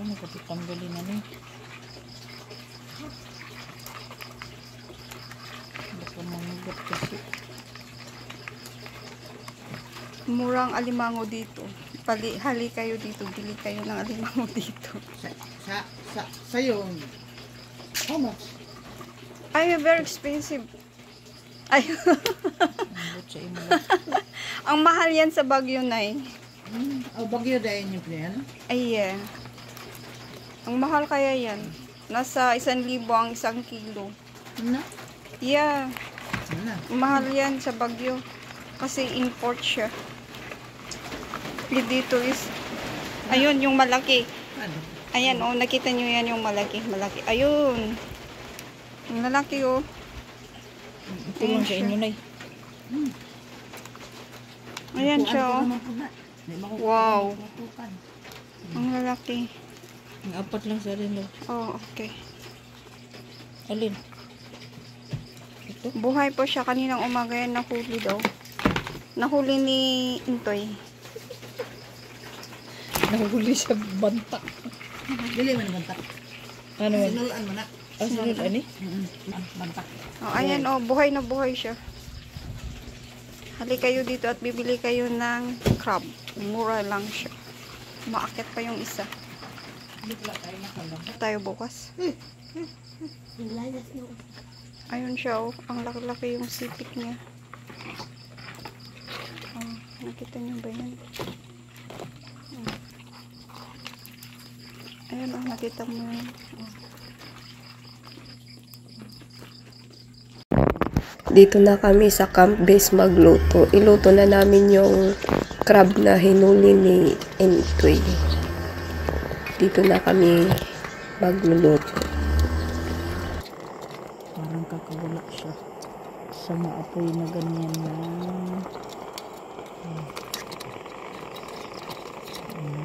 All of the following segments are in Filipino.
Ano kasi tanggalin na ni? Baka mangugat kasi. Murang alimango dito. Hali kayo dito. Bili kayo ng alimango dito. Sa'yo, how much? Ay, very expensive. Ay, Ambot sa imo lang. ang mahal yan sa Baguio, Nay. Bagyo dahil yung plan? Ay, yeah. Ang mahal kaya yan. Nasa 1,000 ang 1 kilo. Na? Yeah. Na? Mahal yan sa Baguio. Kasi import siya. Dito is, ayun, yung malaki. Ano? Ayan, oh, nakita nyo yan yung malaki. Malaki. Ayun. Ang lalaki, oh. Ito lang sa inyo, Nay. Ayan siya, oh. Wow. Ang lalaki. Ang apat lang sa rin, Oh, okay. Alin? Ito? Buhay po siya kaninang umaga yan. Nahuli daw. Nahuli ni Intoy. Nahuli sa banta. Dili man bantak. Ano man? Sinulaan mo na. Sunod, ani? Bantak. Oh, ayan, oh. Buhay na buhay siya. Hali kayo dito at bibili kayo ng crab. Mura lang siya. Maakit pa yung isa. Tayo bukas. Ayun siya, oh. Ang laki-laki yung sipit niya. Oh, nakita niyo ba yan? Oh. Ayun, oh. Nakita mo yan. Oh. Dito na kami sa camp base magluto. Iluto na namin yung crab na hinuli ni Entoy. Dito na kami magluluto. Parang kakawala siya sa maapoy na ganyan na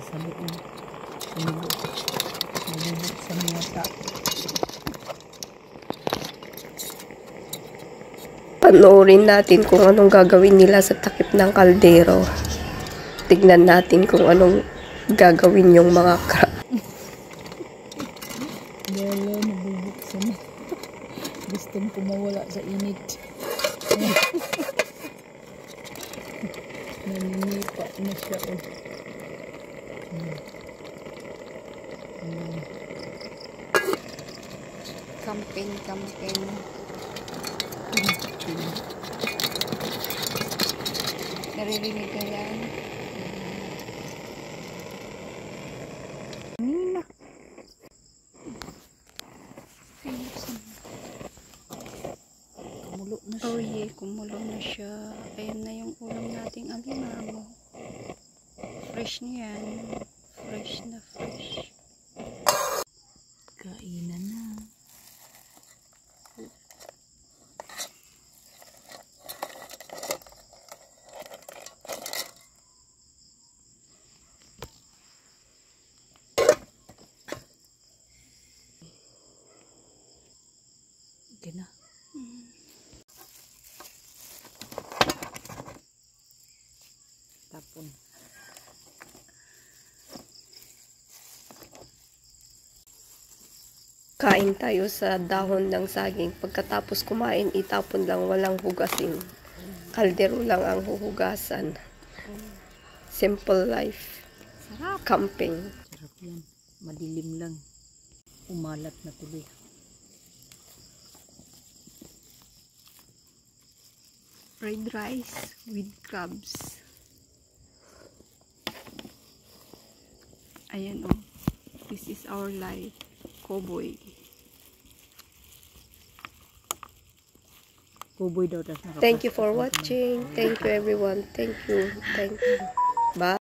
sa loob. Nalibot sa mata. Panoorin natin kung anong gagawin nila sa takip ng kaldero. Tignan natin kung anong gagawin yung mga crab. Lalo, nabubuk sa mata. Gustong kumawala sa init. Naninipa na siya. Camping. Naririnig ka yan. Nina. Kumulo na siya. Oh yeah, kumulo na siya. Ayan na yung ulam nating alimango. Fresh na yan. Fresh na fresh. Kainan na. Okay na. Tapon. Kain tayo sa dahon ng saging. Pagkatapos kumain, itapon lang, walang hugasin. Kaldero lang ang huhugasan. Simple life. Sarap. Camping. Sarap yan. Madilim lang. Umalat na tuloy. Fried rice with crabs. Ayan, oh. This is our life. Cowboy. Cowboy daw. Thank you for watching. Thank you everyone. Thank you. Bye.